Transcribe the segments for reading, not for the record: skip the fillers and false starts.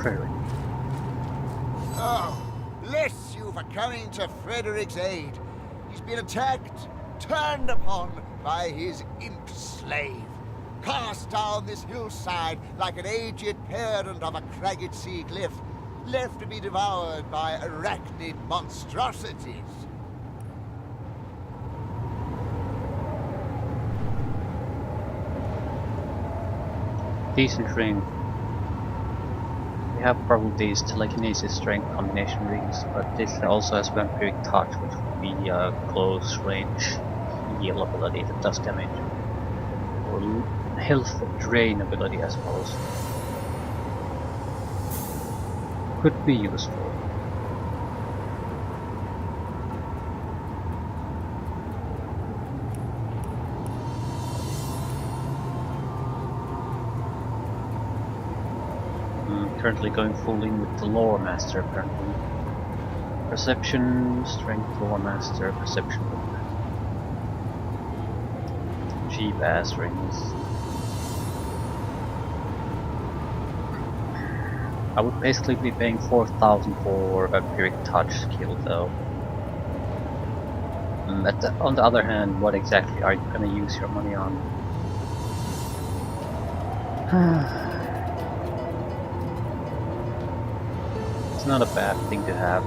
Frederick. Oh, bless you for coming to Frederick's aid. He's been attacked, turned upon by his imp slave. Cast down this hillside like an aged parent of a cragged sea cliff, left to be devoured by arachnid monstrosities. Decent ring. We have probably these telekinesis strength combination rings, but this also has vampiric touch, which would be a close range heal ability that does damage. Or health drain ability, I suppose. Could be useful. Currently going full in with the lore master apparently. Perception, strength, lore master, perception. Cheap ass rings. I would basically be paying 4,000 for vampiric touch skill though. On the other hand, what exactly are you gonna use your money on? Not a bad thing to have.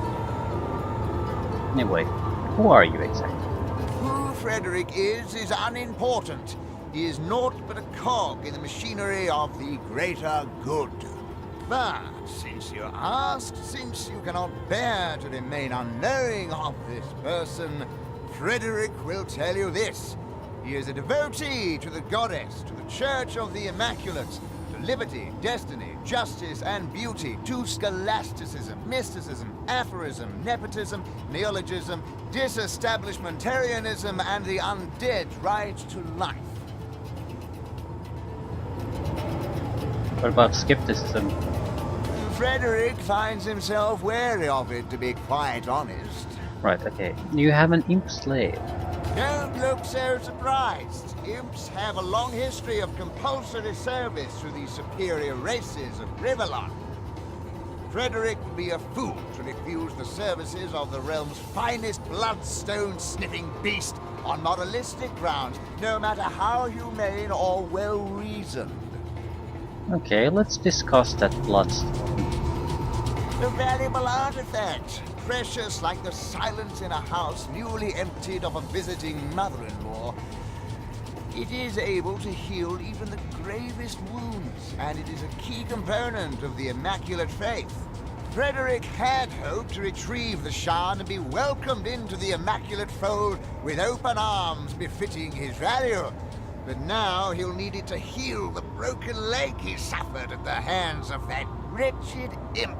Anyway, who are you exactly? Who Frederick is unimportant. He is naught but a cog in the machinery of the greater good. But since you asked, since you cannot bear to remain unknowing of this person, Frederick will tell you this. He is a devotee to the goddess, to the Church of the Immaculate, liberty, destiny, justice, and beauty, to scholasticism, mysticism, aphorism, nepotism, neologism, disestablishmentarianism, and the undead right to life. What about skepticism? Frederick finds himself wary of it, to be quite honest. Right, okay. You have an imp slave. Don't look so surprised. Imps have a long history of compulsory service to the superior races of Rivalon. Frederick would be a fool to refuse the services of the realm's finest bloodstone-sniffing beast on moralistic grounds, no matter how humane or well-reasoned. Okay, let's discuss that bloodstone. A valuable artifact. Precious like the silence in a house newly emptied of a visiting mother-in-law. It is able to heal even the gravest wounds, and it is a key component of the Immaculate Faith. Frederick had hoped to retrieve the shard and be welcomed into the Immaculate Fold with open arms befitting his value. But now he'll need it to heal the broken leg he suffered at the hands of that wretched imp.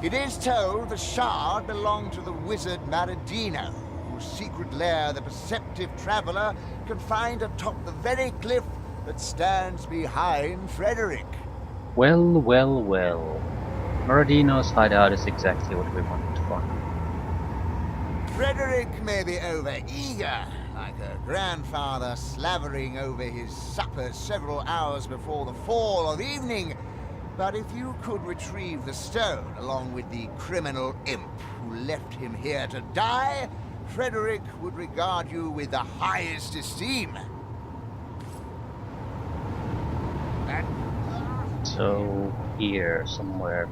It is told the shard belonged to the wizard Maradino, whose secret lair the perceptive traveler can find atop the very cliff that stands behind Frederick. Well, well, well. Maradino's hideout is exactly what we wanted to find. Frederick may be over-eager, like a grandfather slavering over his supper several hours before the fall of evening. But if you could retrieve the stone along with the criminal imp who left him here to die, Frederick would regard you with the highest esteem. So, here, somewhere.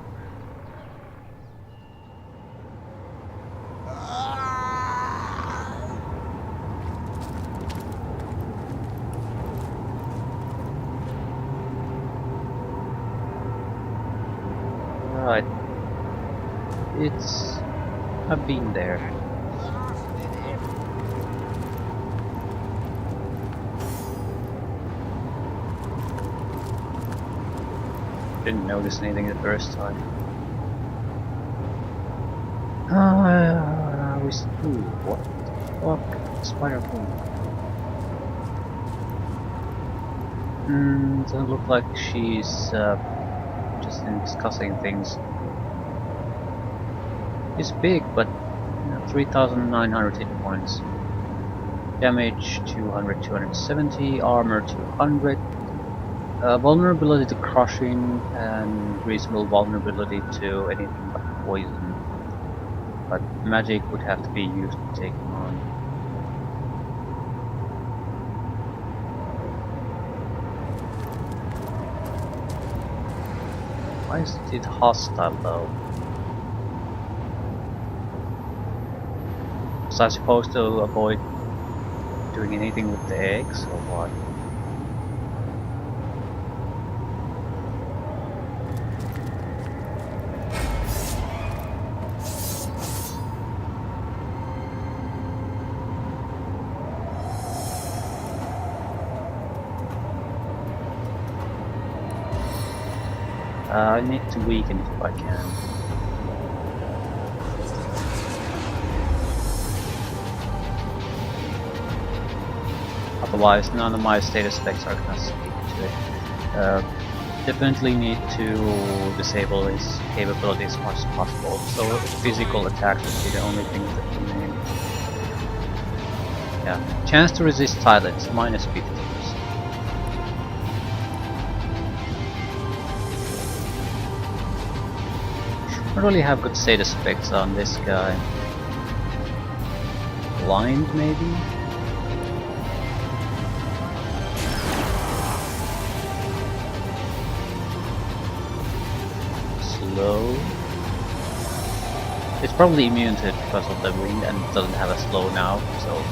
Right. I've been there. Didn't notice anything the first time. What? Oh, spider queen. Doesn't look like she's just discussing things. It's big, but 3,900 hit points. Damage 200, 270, armor 200. Vulnerability to crushing and reasonable vulnerability to anything but poison. But magic would have to be used to take him on. Why is it hostile though? Was I supposed to avoid doing anything with the eggs or what? I need to weaken it if I can. Otherwise, none of my status effects are gonna speak to it. Definitely need to disable his capability as much as possible, so physical attacks would be the only thing that remain. Yeah, chance to resist silence, minus 50%. I don't really have good status effects on this guy. Blind, maybe? Slow. It's probably immune to it because of the wind and it doesn't have a slow now, so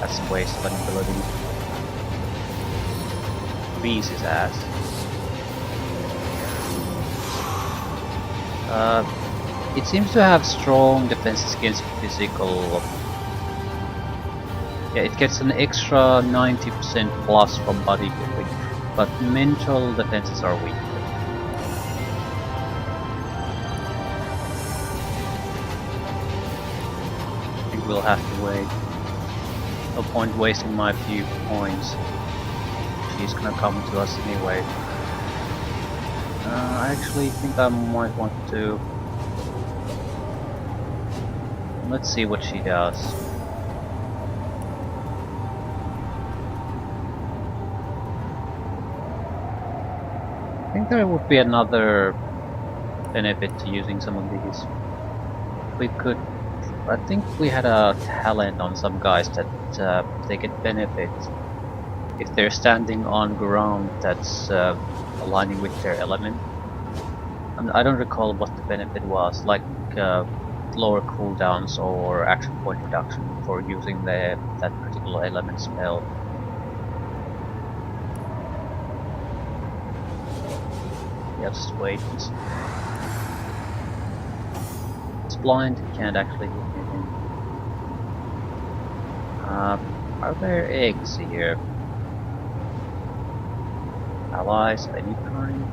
that's a waste of an ability. Bees his ass. It seems to have strong defenses against physical. Yeah, it gets an extra 90% plus from body building, but mental defenses are weak. I think we'll have to wait. No point wasting my few points. She's gonna come to us anyway. I actually think I might want to... Let's see what she does. I think there would be another benefit to using some of these. We could... I think we had a talent on some guys that they get benefit if they're standing on ground that's aligning with their element. And I don't recall what the benefit was, like lower cooldowns or action point reduction for using that particular element spell. Yeah, just wait. It's blind, can't actually hit anything. Are there eggs here? Allies of any kind?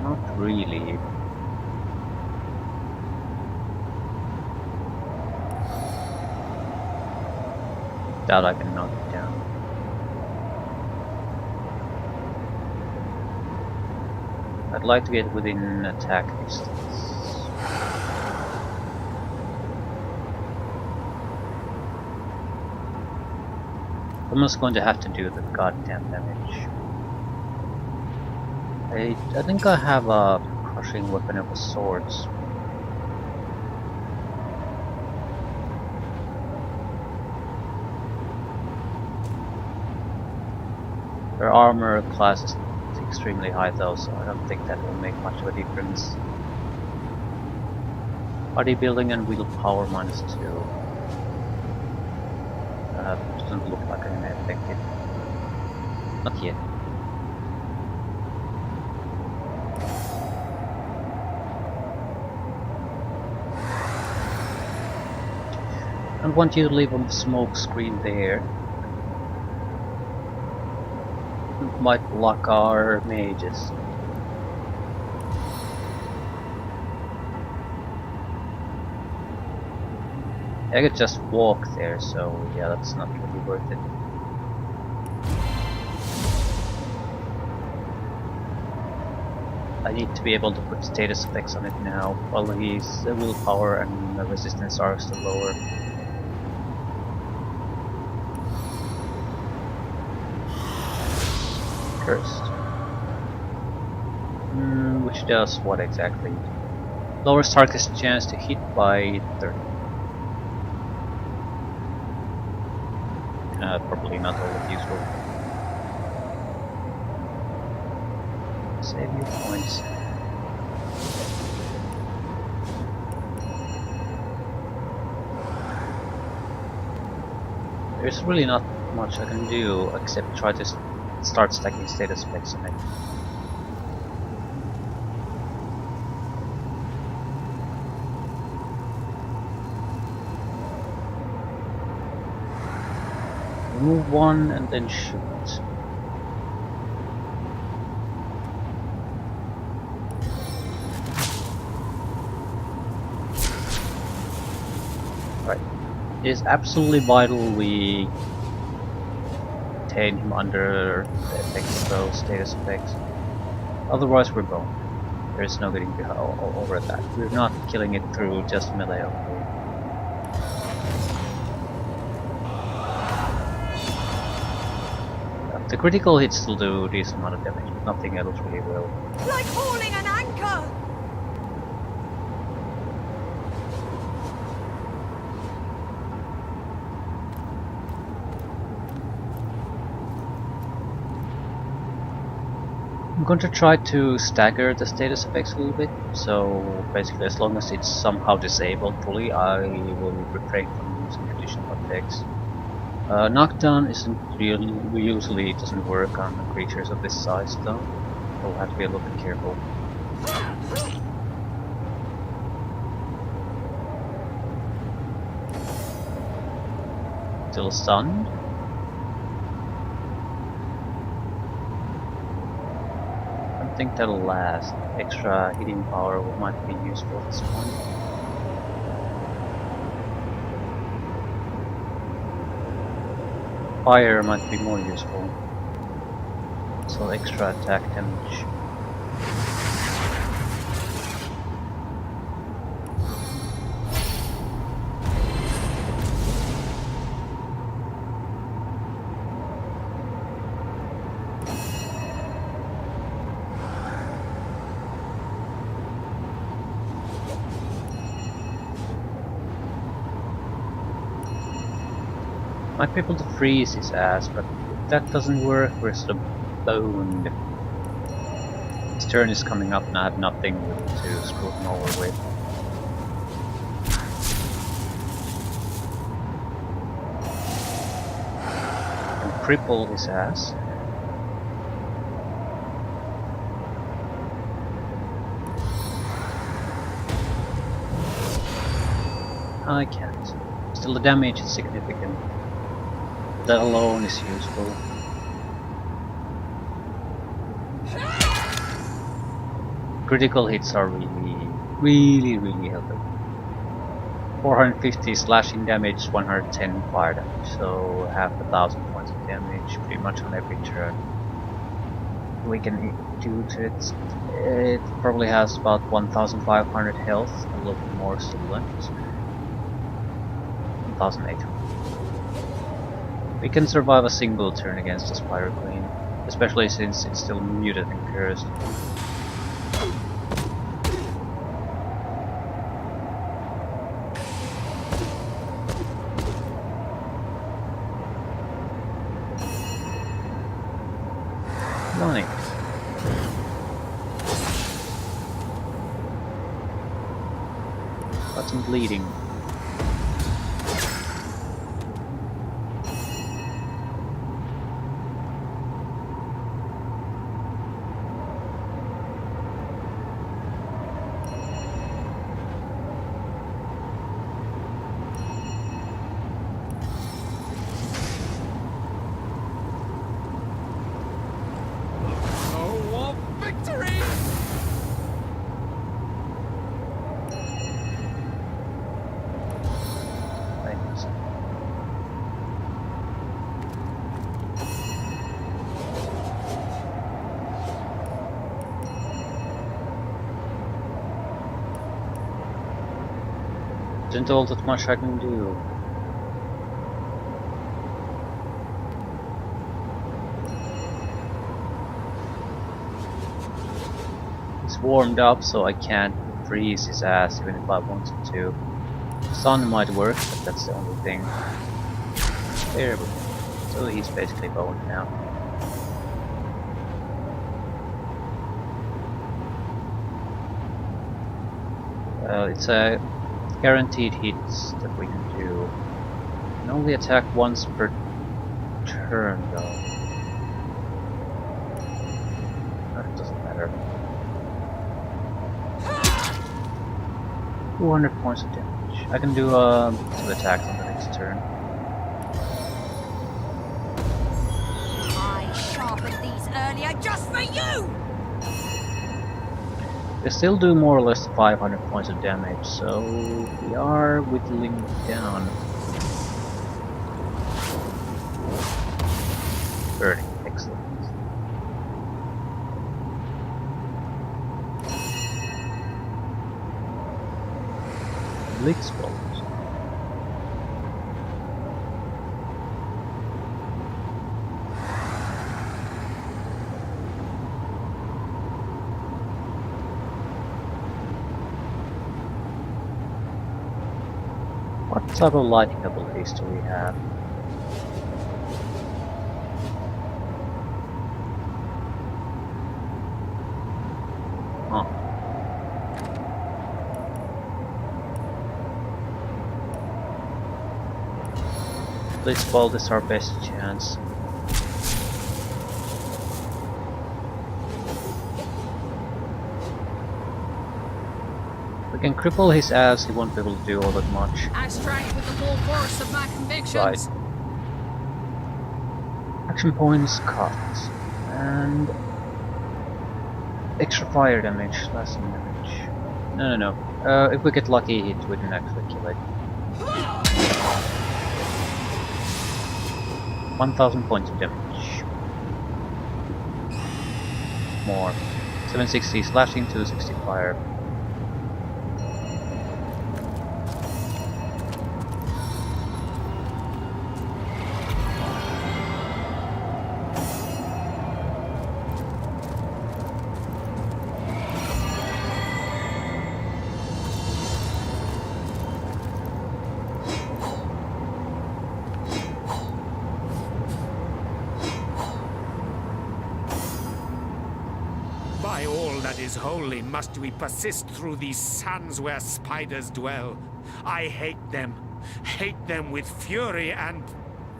Not really. Doubt I can knock it down. I'd like to get within attack distance. I'm just going to have to do the goddamn damage. I think I have a crushing weapon of sorts. Their armor class is extremely high though, so I don't think that will make much of a difference. Bodybuilding and willpower minus 2. Doesn't look like an effective. Not yet. I don't want you to leave on the smoke screen there. It might block our mages. I could just walk there, so yeah, that's not really worth it. I need to be able to put status effects on it now, while his willpower and resistance are still lower. first. Which does what exactly? Lowers target's chance to hit by 30. Probably not all that useful. Save your points. There's really not much I can do except try to start stacking status effects on it. Move one and then shoot. Right. It is absolutely vital we contain him under the effects of those status effects. Otherwise we're boned. There is no getting over that. We're not killing it through just melee only. The critical hits still do a decent amount of damage, but nothing else really will. Like hauling an anchor! I'm going to try to stagger the status effects a little bit, so basically as long as it's somehow disabled fully, I will refrain from using additional effects. Knockdown usually doesn't work on creatures of this size though. We'll have to be a little bit careful. Still stunned. I don't think that'll last. Extra hitting power might be useful at this point. Fire might be more useful. So extra attack damage. Might be able to freeze his ass, but if that doesn't work, we're sort of boned. His turn is coming up and I have nothing to screw him over with. And cripple his ass. I can't. Still the damage is significant. That alone is useful. Critical hits are really helpful. 450 slashing damage, 110 fire damage, so half 1,000 points of damage pretty much on every turn. We can do to it. It probably has about 1,500 health, a little bit more still left. 1,800. We can survive a single turn against the Spider Queen, especially since it's still muted and cursed. Nice. Got some bleeding. Isn't all that much I can do. warmed up, so I can't freeze his ass even if I wanted to. Sun might work, but that's the only thing. There we go. So he's basically boned now. It's a guaranteed hits that we can do. Can only attack once per turn though. That doesn't matter. 200 points of damage. I can do 2 attacks on the next turn. I sharpened these earlier just for you! They still do more or less 500 points of damage, so we are whittling down. Burning, excellent. Blitz bolts. What type of lightning abilities do we have? Huh. Blitzbolt is our best chance. We can cripple his ass, he won't be able to do all that much. I strike with the full force of my convictions. Right. Action points cut. And extra fire damage, less damage. No. If we get lucky, it wouldn't actually kill it. 1000 points of damage. More. 760 slashing, 260 fire. By all that is holy, must we persist through these sands where spiders dwell. I hate them with fury and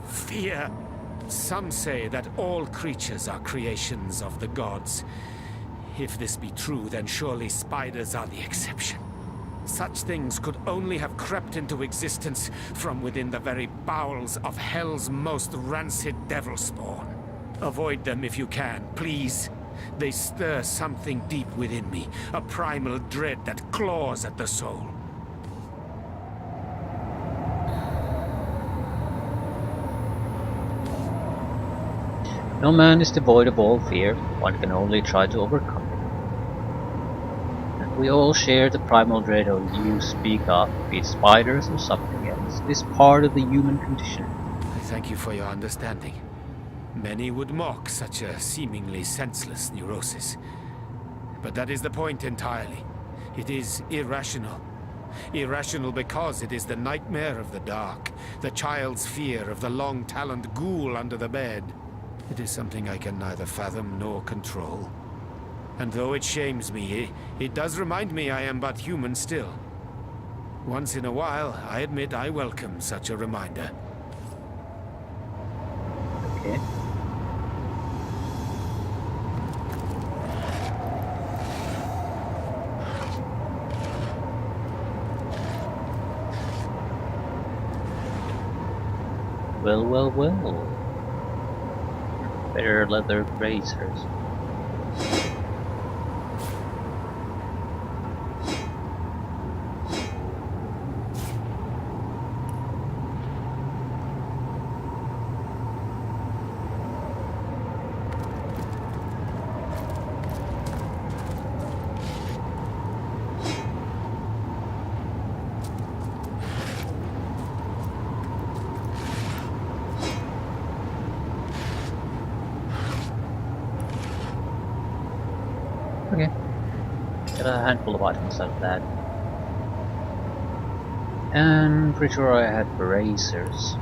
fear. Some say that all creatures are creations of the gods. If this be true, then surely spiders are the exception. Such things could only have crept into existence from within the very bowels of hell's most rancid devil spawn. Avoid them if you can, please. They stir something deep within me, a primal dread that claws at the soul. No man is devoid of all fear, one can only try to overcome it. And we all share the primal dread of you speak of, be it spiders or something else. It is part of the human condition. I thank you for your understanding. Many would mock such a seemingly senseless neurosis. But that is the point entirely. It is irrational. Irrational because it is the nightmare of the dark, the child's fear of the long-taloned ghoul under the bed. It is something I can neither fathom nor control. And though it shames me, it does remind me I am but human still. Once in a while, I admit I welcome such a reminder. Okay. Well. Better leather bracers. Got a handful of items out of that. And pretty sure I had bracers.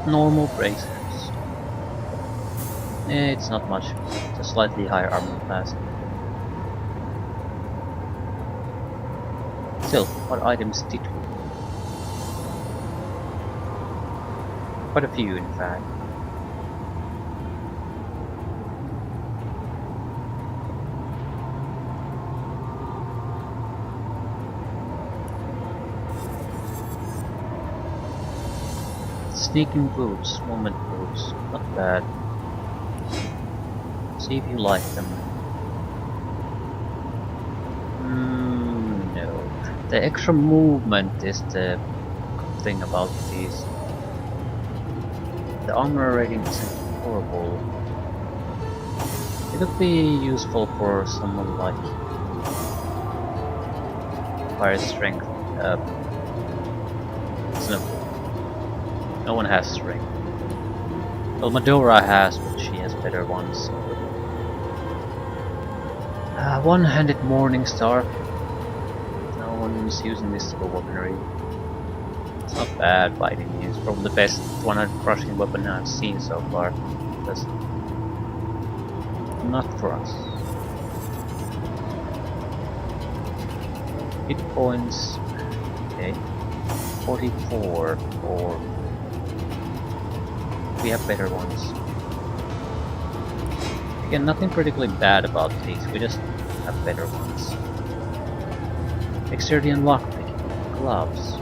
Normal bracers. It's not much. It's a slightly higher armor class. Still, what items did we? Quite a few, in fact. Sneaking boots, movement boots, not bad. See if you like them. No. The extra movement is the thing about these. The armor rating isn't horrible. It could be useful for someone like fire strength. No one has strength. Well, Medora has, but she has better ones. One-handed Morning Star. No one's using this for weaponry. It's not bad by any means. Probably the best 100 crushing weapon I've seen so far. But not for us. Hit points. Okay. 44 or we have better ones. Again, nothing particularly bad about these, we just have better ones. Dexterity and lockpicking. Gloves.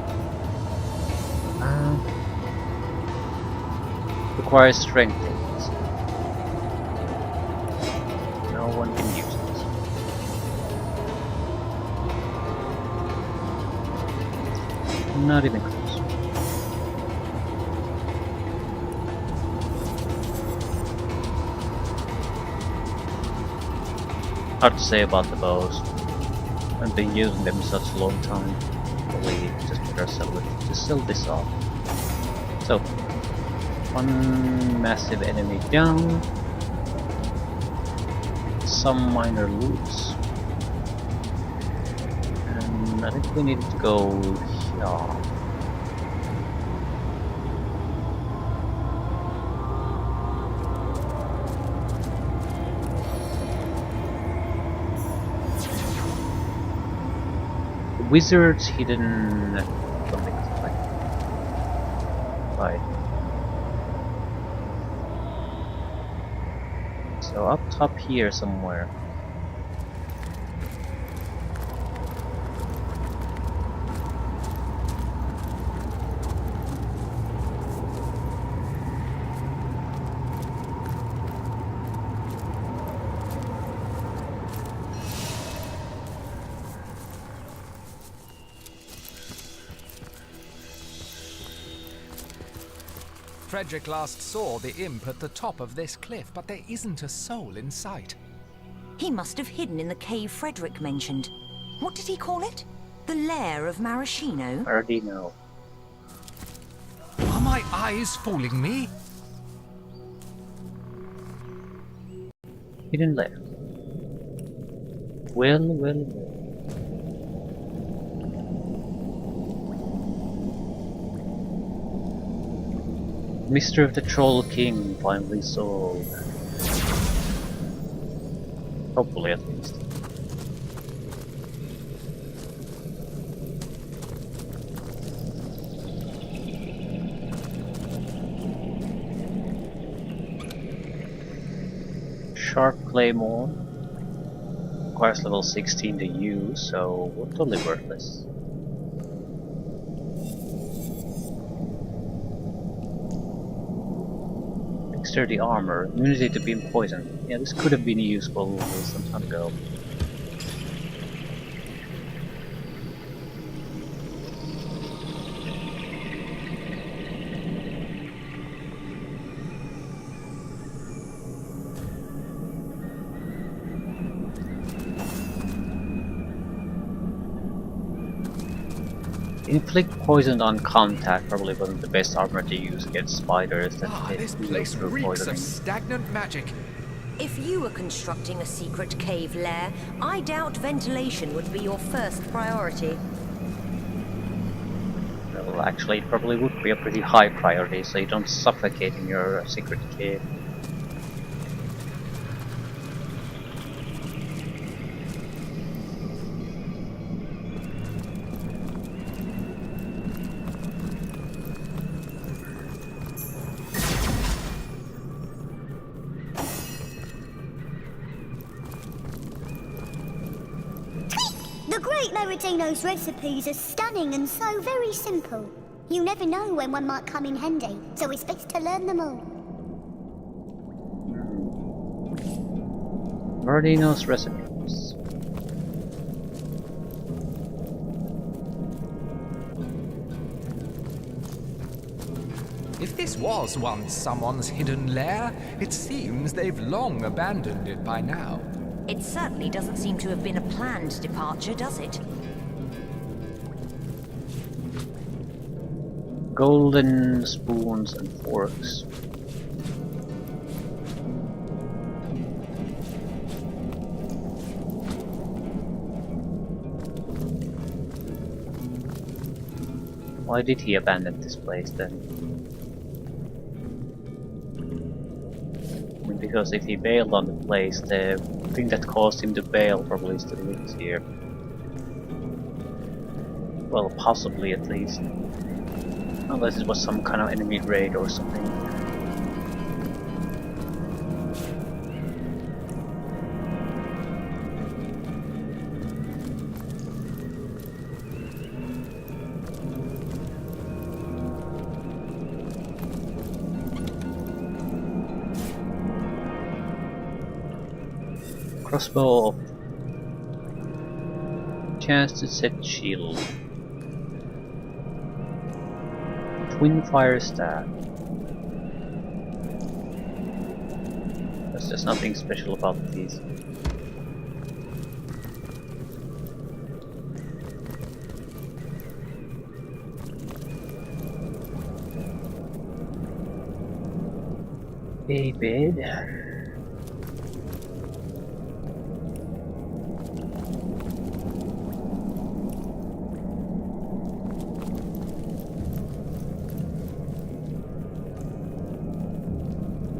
Requires strength things. No one can use it. Not even close. Hard to say about the bows. I've been using them such a long time. Probably just better to sell this off. So, one massive enemy down. Some minor loots. And I think we needed to go here. Wizard's hidden something like right. So up top here somewhere. Frederick last saw the imp at the top of this cliff, but there isn't a soul in sight. He must have hidden in the cave Frederick mentioned. What did he call it? The lair of Maraschino? I already know. Are my eyes fooling me? Hidden lair. Well. Mystery of the Troll King finally solved. Hopefully, at least. Sharp Claymore. Requires level 16 to use, so totally worthless. Sturdy armor, immunity to beam poison. Yeah, this could have been useful some time ago. Inflict poison on contact probably wasn't the best armor to use against spiders that hit This place through reeks poisoning. of stagnant magic. If you were constructing a secret cave lair, I doubt ventilation would be your first priority. Well, actually, it probably would be a pretty high priority, so you don't suffocate in your secret cave. The Great Meridino's recipes are stunning and so very simple. You never know when one might come in handy, so it's best to learn them all. Merdino's recipes. If this was once someone's hidden lair, it seems they've long abandoned it by now. It certainly doesn't seem to have been a planned departure, does it? Golden spoons and forks. Why did he abandon this place then? I mean, because if he bailed on the place, the thing that caused him to bail probably still lives here. Well, possibly at least. Unless it was some kind of enemy raid or something. Crossbow. Chance to set shield. Twin fire staff. There's just nothing special about these. A bed.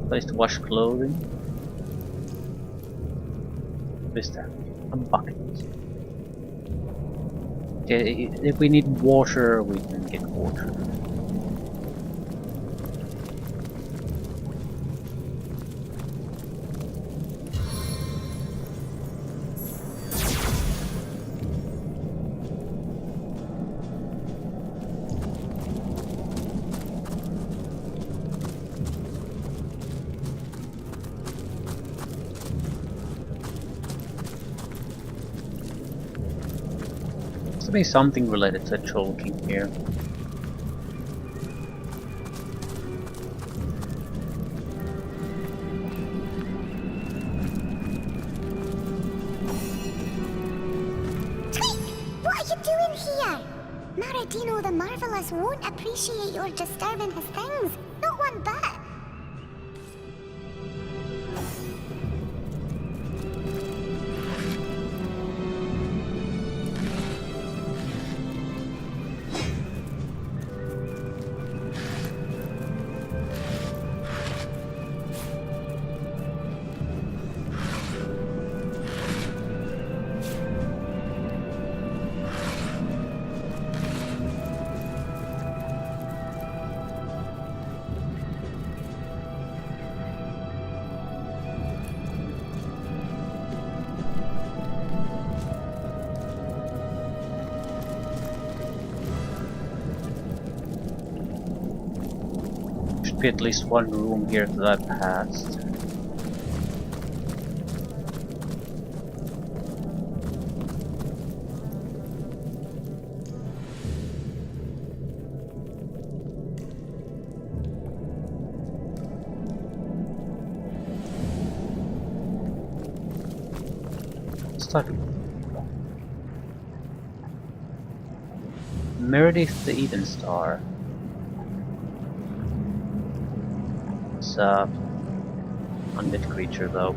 Place to wash clothing. What is that? A bucket. Okay, if we need water, we can get water. Must be something related to Troll King here. What are you doing here? Maradino the Marvelous won't appreciate your disturbing his things. Not one bit. Should be at least one room here that I've passed. Start. Meredith the Eden Star. undead creature though.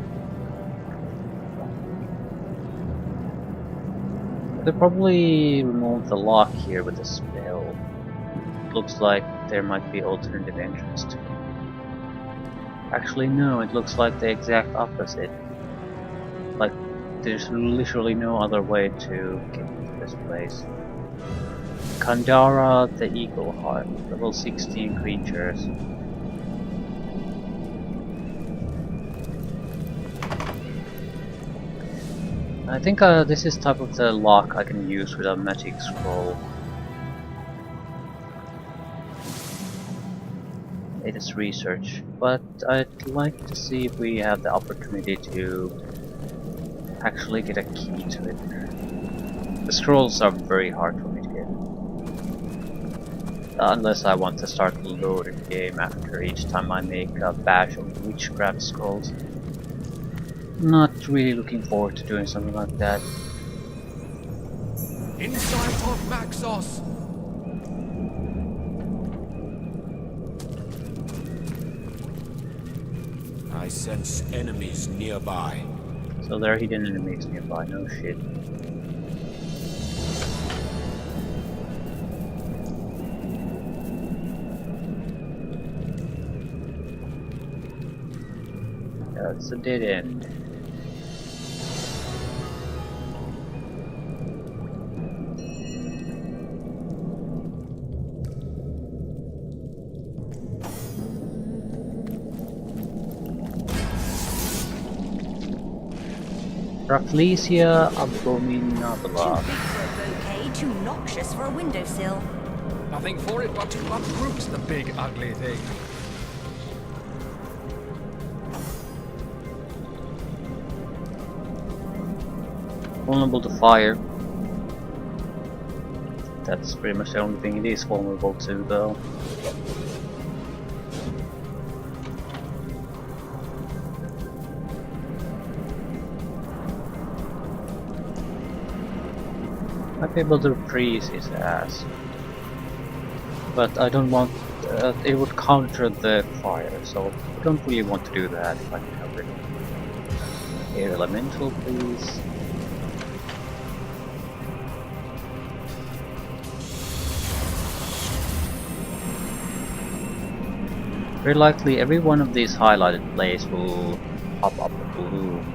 I could probably remove the lock here with a spell. It looks like there might be alternative entrance to it. Actually no, it looks like the exact opposite. Like there's literally no other way to get into this place. Kandara the Eagle Heart, level 16 creatures. I think this is type of the lock I can use with a magic scroll. It is research, but I'd like to see if we have the opportunity to actually get a key to it. The scrolls are very hard for me to get. Unless I want to start loading the game after each time I make a batch of witchcraft scrolls. Not really looking forward to doing something like that. Insight of Maxos! I sense enemies nearby. So there are hidden enemies nearby, no shit. Yeah, it's a dead end. Rafflesia abominabla. Too big for a bouquet, too noxious for a windowsill. Nothing for it but to uproot the big ugly thing. Vulnerable to fire. That's pretty much the only thing it is vulnerable to though. Might be able to freeze his ass. But I don't want... it would counter the fire, so I don't really want to do that if I can help it. Air elemental please. Very likely every one of these highlighted places will pop up a balloon.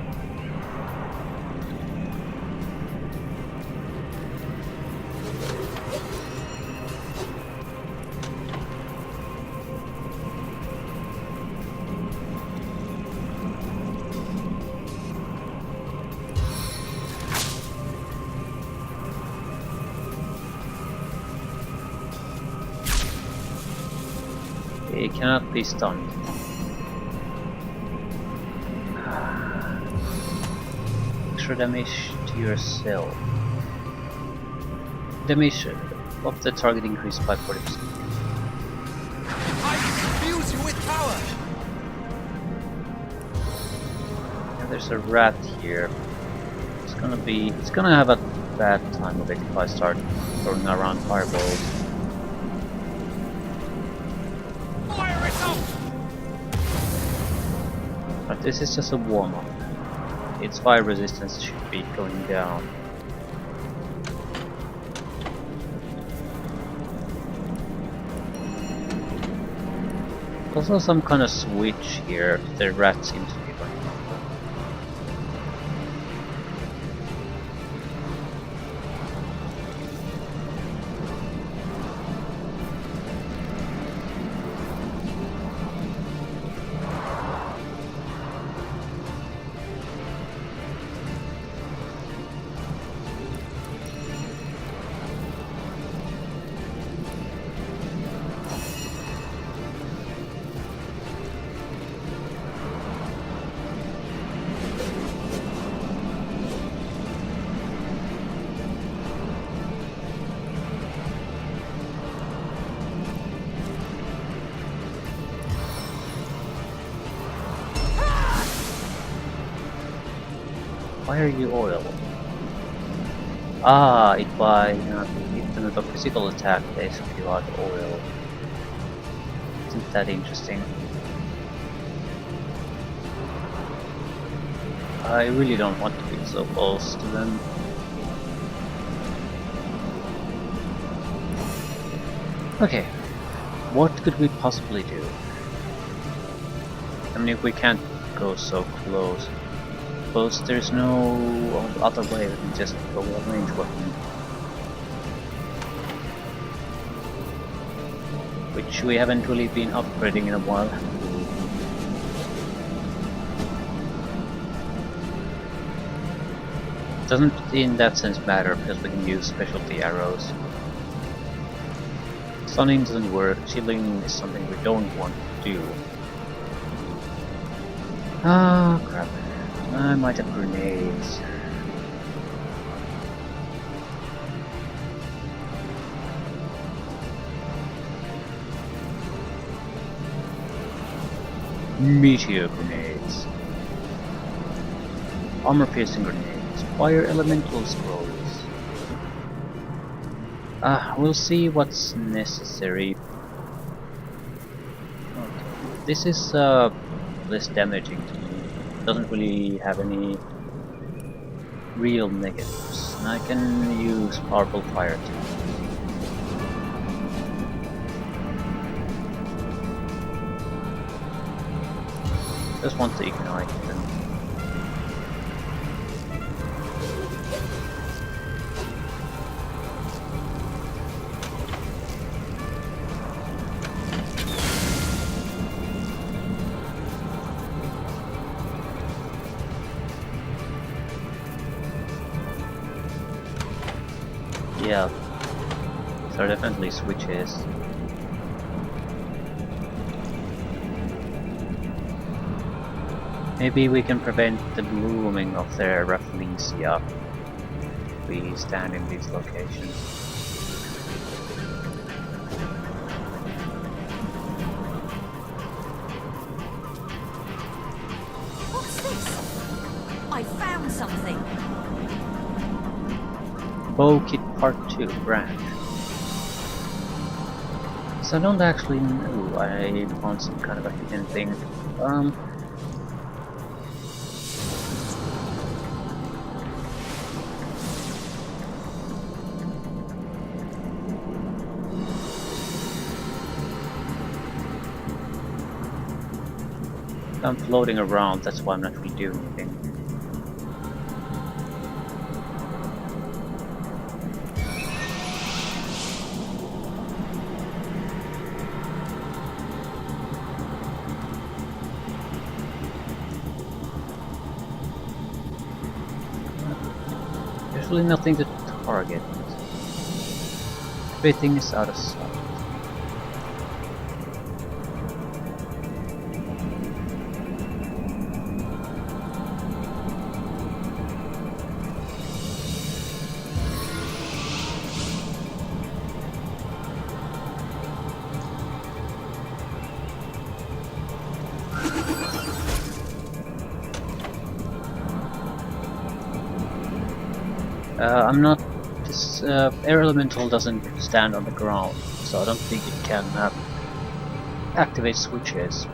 It cannot be stunned. Extra damage to yourself. Damage of the target increased by 40%. I infuse you with power! Yeah, there's a rat here. It's gonna have a bad time of it if I start throwing around fireballs. Fire it up! But this is just a warm-up. Its fire resistance should be going down. Also some kind of switch here. The rat seems to be going on. Why are you oil? Ah, it by even with a physical attack basically like oil. Isn't that interesting? I really don't want to be so close to them. Okay, what could we possibly do? I mean, if we can't go so close, suppose there's no other way we can just go with a range weapon. Which we haven't really been upgrading in a while. Doesn't in that sense matter because we can use specialty arrows. Stunning doesn't work, chilling is something we don't want to do. Ah, crap. I might have grenades. Meteor grenades. Armor piercing grenades. Fire elemental scrolls. We'll see what's necessary. Okay. This is less damaging to me. Doesn't really have any real negatives. And I can use powerful fire too. Just want to ignite them. Yeah, these are definitely switches. Maybe we can prevent the blooming of their Rafflesia if we stand in these locations. What's this? I found something. Bow Kit Part 2 branch. So I don't actually know. I found some kind of a hidden thing. I'm floating around, that's why I'm not really doing anything. There's really nothing to target. Everything is out of sight. I'm not. This air elemental doesn't stand on the ground, so I don't think it can activate switches.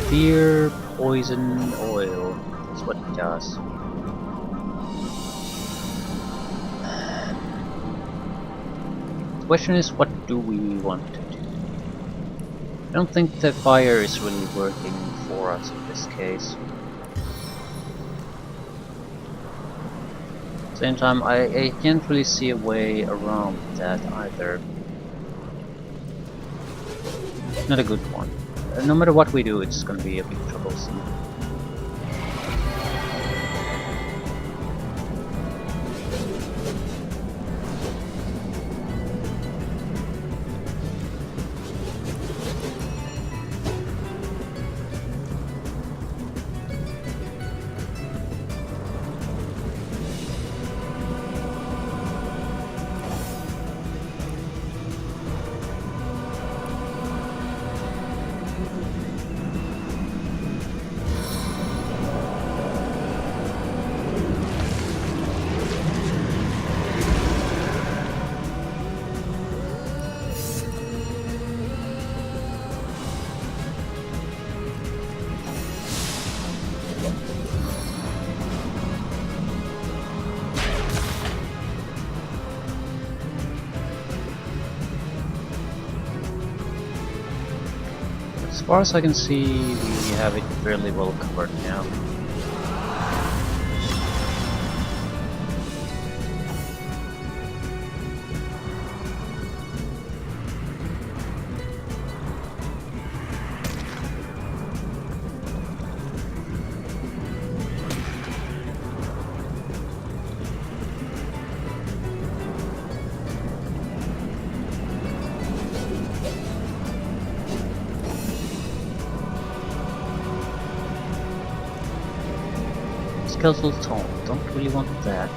Fear, poison, oil is what it does. The question is, what do we want to do? I don't think the fire is really working for us in this case. At the same time, I can't really see a way around that either. Not a good one. No matter what we do, it's gonna be a big troublesome. far as I can see, we have it fairly well covered now. Skeletal tone, don't really want that.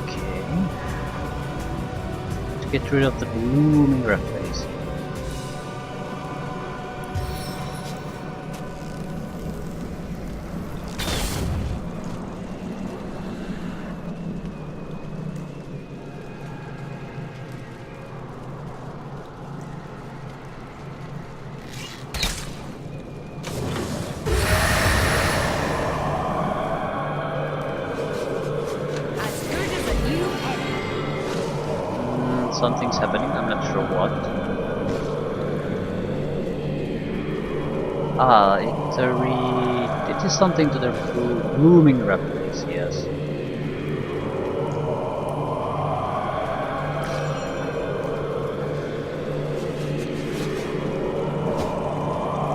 Okay. To get rid of the blooming reference. As good as a new head. Something's happening, I'm not sure what. Ah, it is something to the blooming reference, yes.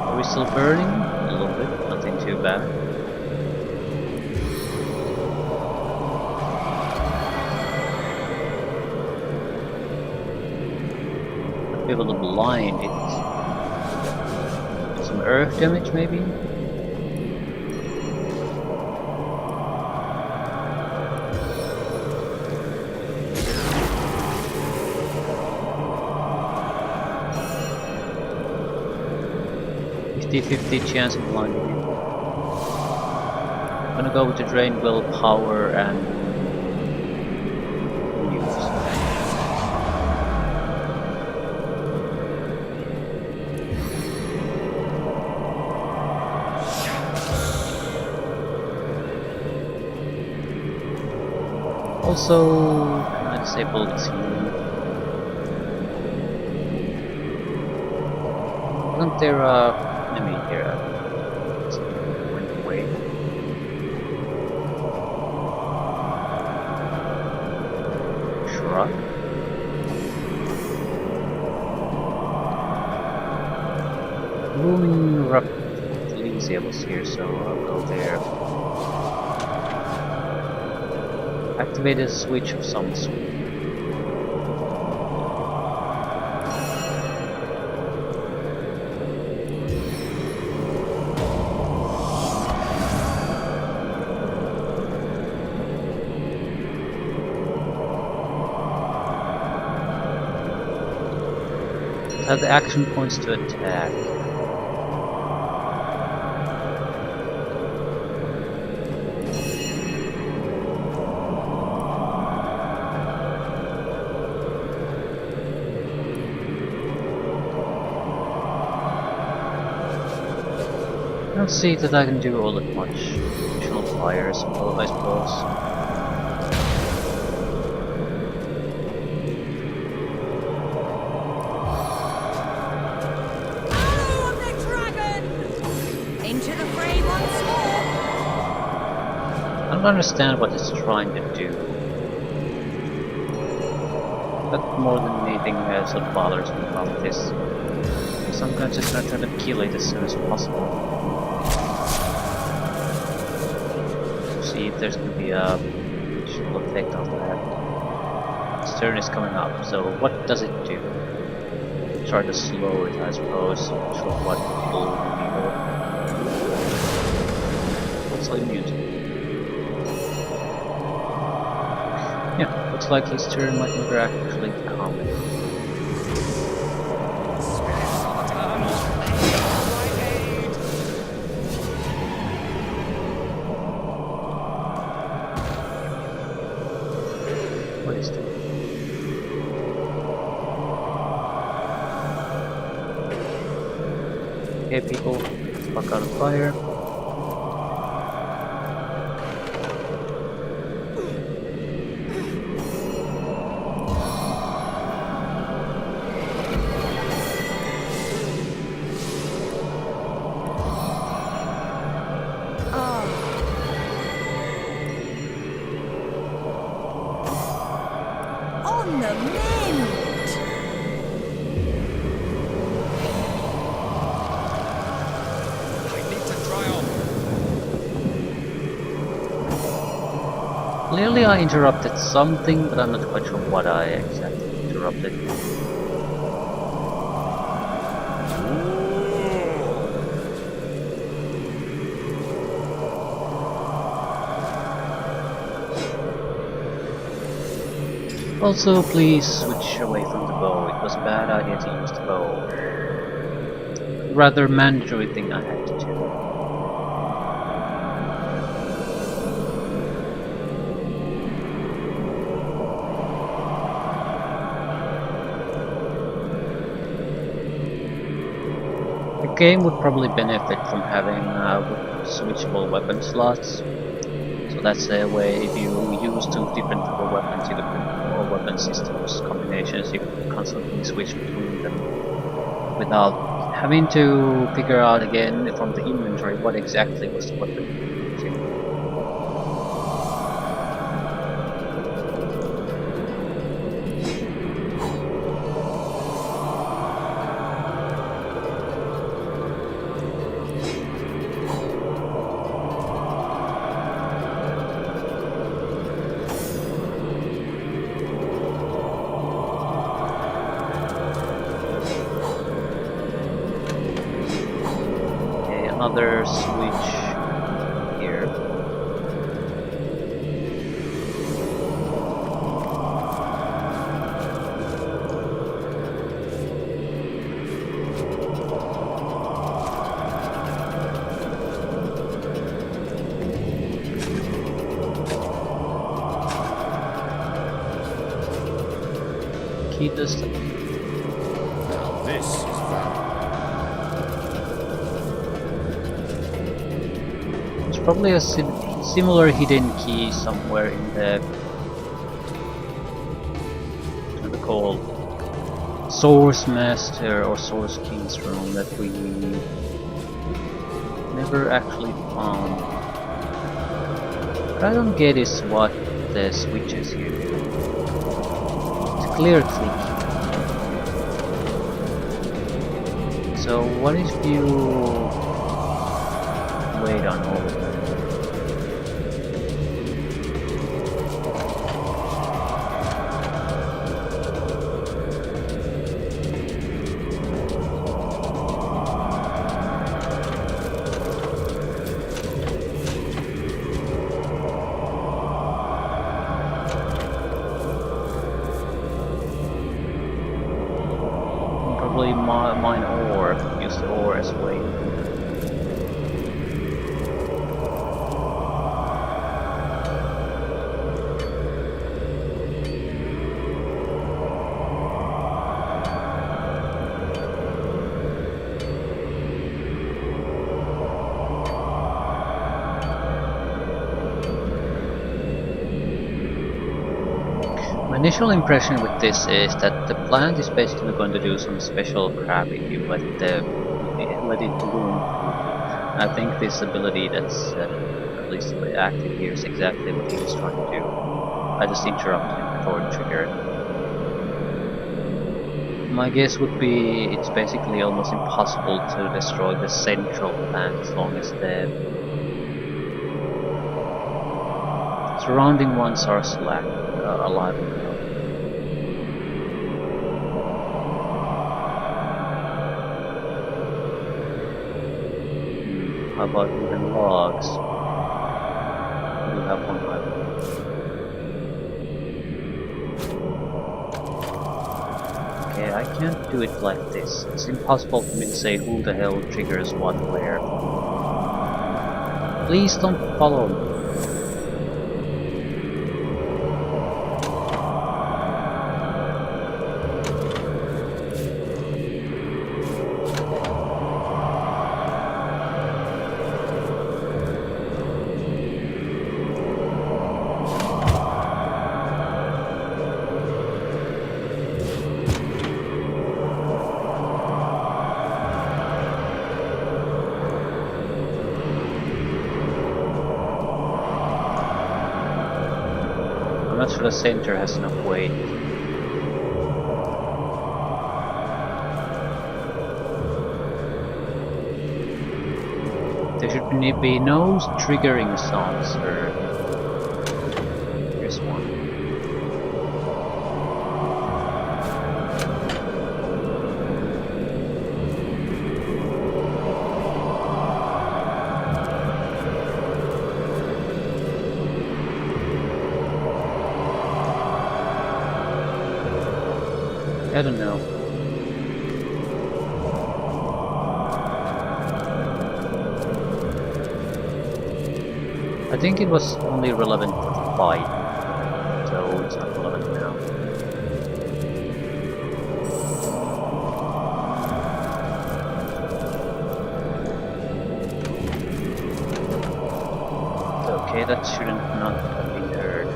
Are we still burning? A little bit, nothing too bad. Be able to blind it. Some earth damage, maybe? $50-50 chance of blinding it. I'm gonna go with the drain willpower and use. Also, can I disable its healing? Wasn't there a enemy here? Went away. Shrug. Blooming Elysia was here, so I'll go there. Activate a switch of some sort. Have the action points to attack. I don't see that I can do all that much. Additional fire, I suppose. Arrow of the dragon! Into the fray once more. I don't understand what it's trying to do. That more than anything else that bothers me about this. So I'm just gonna try to kill it as soon as possible. See if there's gonna be a visual effect of that. Its turn is coming up, so what does it do? Try to slow it, I suppose. Show what people What's immune to? Yeah, looks like his turn might never actually come. What is that? Okay, people, fuck out of fire. Clearly I interrupted something, but I'm not quite sure what I exactly interrupted. Also, please switch away from the bow. It was a bad idea to use the bow. Rather mandatory thing I had to do. The game would probably benefit from having switchable weapon slots. So that's a way if you use two different type of weapons, you could, or weapon systems combinations, you could constantly switch between them without having to figure out again from the inventory what exactly was the weapon you're using. Another switch here. Key distance. Now this is valuable. There's probably a similar hidden key somewhere in the called Source Master or Source King's room that we never actually found. What I don't get is what the switches here do. It's clear click. So what if you wait on all of them? Probably mine ore, use the ore as weight. My initial impression with this is that the plant is basically going to do some special crap if you let it bloom. I think this ability that's at least active here is exactly what he was trying to do. I just interrupted him before it triggered. My guess would be it's basically almost impossible to destroy the central plant as long as the surrounding ones are alive. How about even logs? We do have one left. Okay, I can't do it like this. It's impossible for me to say who the hell triggers what where. Please don't follow me. I'm not sure the center has enough weight. There should be no triggering sounds or I don't know. I think it was only relevant for the fight, so it's not relevant now. Okay, that shouldn't not have been heard.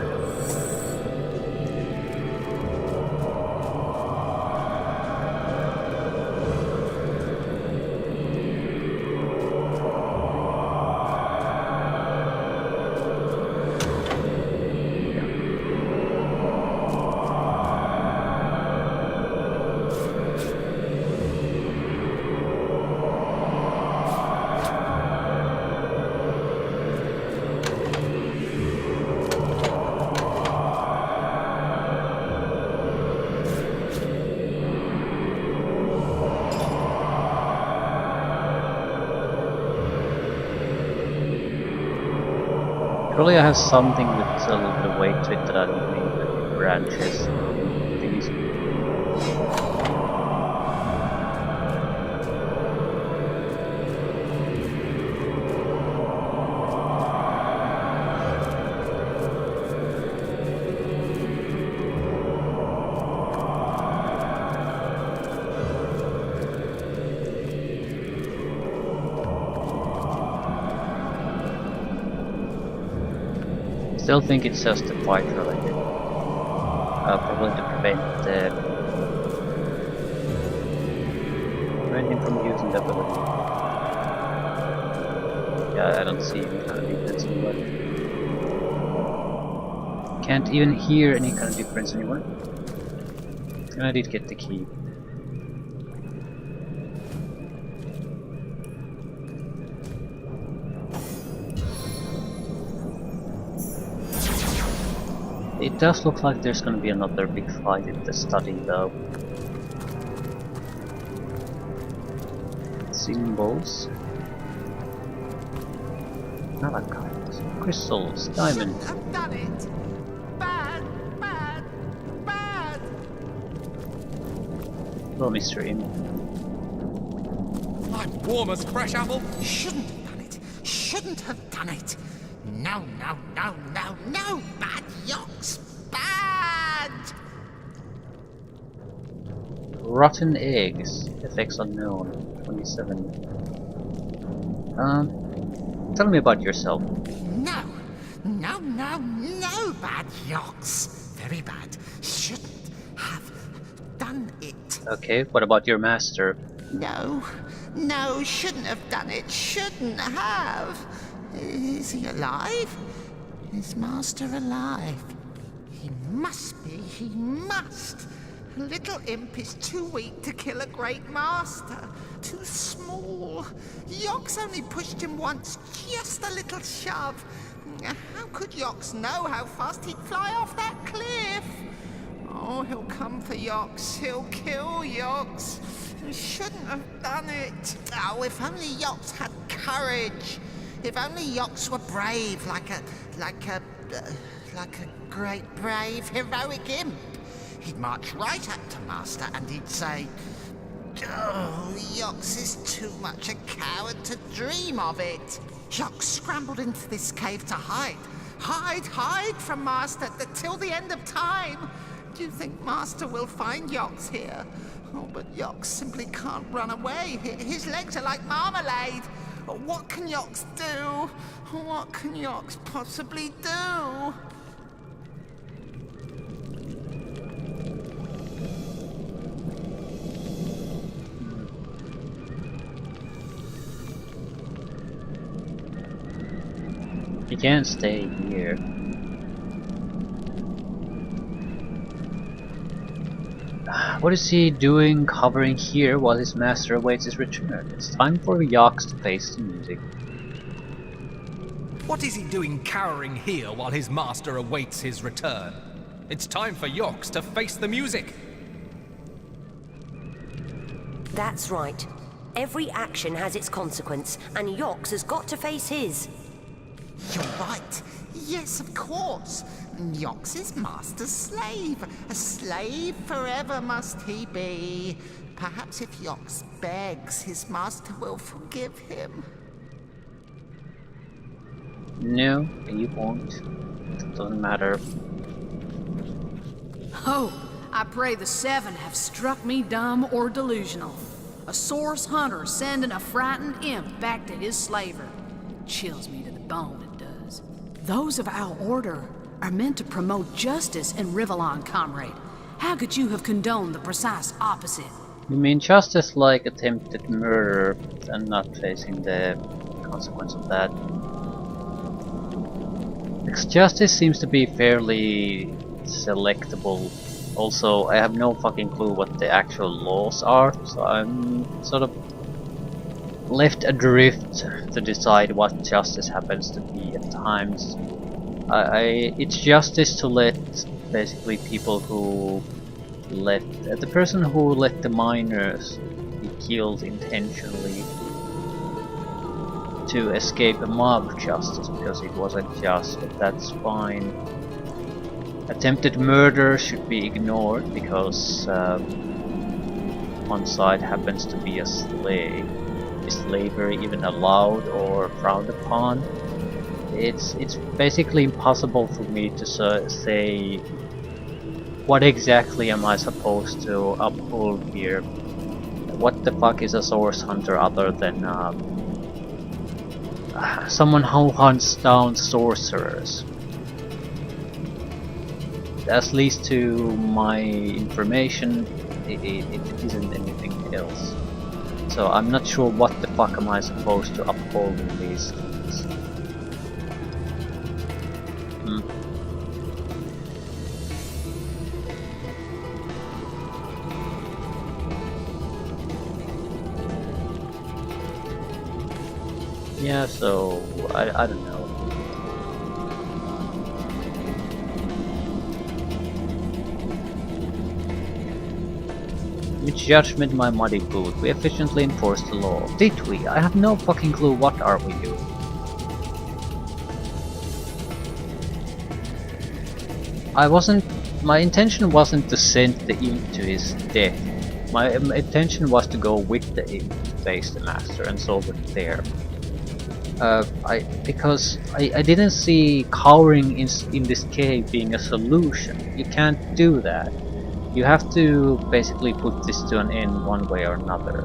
Surely I have something with a little bit of weight to it that I don't need branches things. Still think it's just a fight related. Probably to prevent him from using the ability. Yeah, I don't see any kind of difference anywhere. Can't even hear any kind of difference anywhere. And I did get the key. It does look like there's gonna be another big fight in the study though. Symbols. Malachite. Crystals. Diamonds. I've done it! Bad, bad, bad! Well, Mr. Im. I'm warm as fresh apple. Shouldn't have done it. Shouldn't have done it. No, no, no, no, no! Bad Yox! Bad! Rotten eggs. Effects unknown. 27. Tell me about yourself. No! No, no, no, Bad Yox! Very bad. Shouldn't have done it. Okay, what about your master? No. No, shouldn't have done it. Shouldn't have. Is he alive? Is Master alive? He must be. He must. Little Imp is too weak to kill a great master. Too small. Yox only pushed him once. Just a little shove. How could Yox know how fast he'd fly off that cliff? Oh, he'll come for Yox. He'll kill Yox. He shouldn't have done it. Oh, if only Yox had courage. If only Yox were brave, like a great, brave, heroic imp. He'd march right up to Master and he'd say, "Oh, Yox is too much a coward to dream of it." Yox scrambled into this cave to hide. Hide from Master till the end of time. Do you think Master will find Yox here? Oh, but Yox simply can't run away. His legs are like marmalade. What can Yox do? What can Yox possibly do? He can't stay here. What is he doing hovering here while his master awaits his return? It's time for Yox to face the music. What is he doing cowering here while his master awaits his return? It's time for Yox to face the music. That's right. Every action has its consequence, and Yox has got to face his. You're right. Yes, of course. Yox is master's slave. A slave forever must he be. Perhaps if Yox begs, his master will forgive him. No, you won't. It doesn't matter. Oh, I pray the seven have struck me dumb or delusional. A source hunter sending a frightened imp back to his slaver. Chills me to the bone, it does. Those of our order are meant to promote justice in Rivellon, comrade. How could you have condoned the precise opposite? You mean justice like attempted murder and not facing the consequence of that? Because justice seems to be fairly selectable. Also, I have no fucking clue what the actual laws are, so I'm sort of left adrift to decide what justice happens to be at times. It's justice to let basically people who let the person who let the miners be killed intentionally to escape a mob justice because it wasn't just, but that's fine. Attempted murder should be ignored because one side happens to be a slave. Is slavery even allowed or frowned upon? It's basically impossible for me to say what exactly am I supposed to uphold here. What the fuck is a source hunter other than someone who hunts down sorcerers? At least to my information, it isn't anything else. So I'm not sure what the fuck am I supposed to uphold in these things. Yeah, so I don't know. With judgment, my muddy boot, we efficiently enforce the law. Did we? I have no fucking clue. What are we doing? My intention wasn't to send the imp to his death. My intention was to go with the imp to face the master and solve it there. Because I didn't see cowering in this cave being a solution. You can't do that. You have to basically put this to an end one way or another.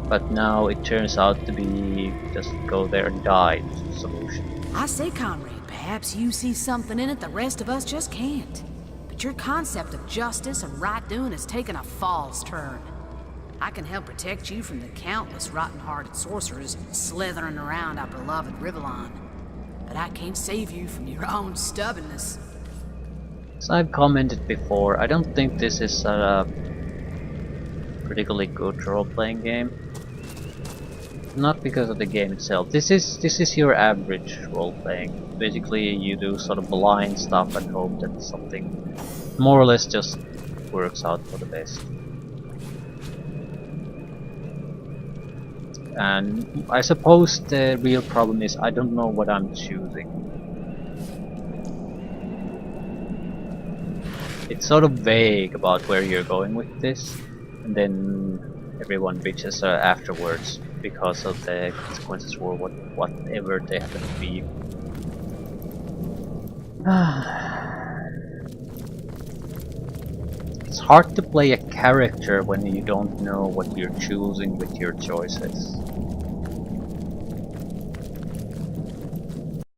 But now it turns out to be just go there and die solution. I say, comrade, perhaps you see something in it the rest of us just can't. But your concept of justice and right doing has taken a false turn. I can help protect you from the countless rotten-hearted sorcerers slithering around our beloved Rivellon. But I can't save you from your own stubbornness. As I've commented before, I don't think this is a particularly good role-playing game. Not because of the game itself. This is your average role-playing. Basically, you do sort of blind stuff and hope that something more or less just works out for the best. And I suppose the real problem is I don't know what I'm choosing. It's sort of vague about where you're going with this, and then everyone bitches afterwards because of the consequences for whatever they happen to be. It's hard to play a character when you don't know what you're choosing with your choices.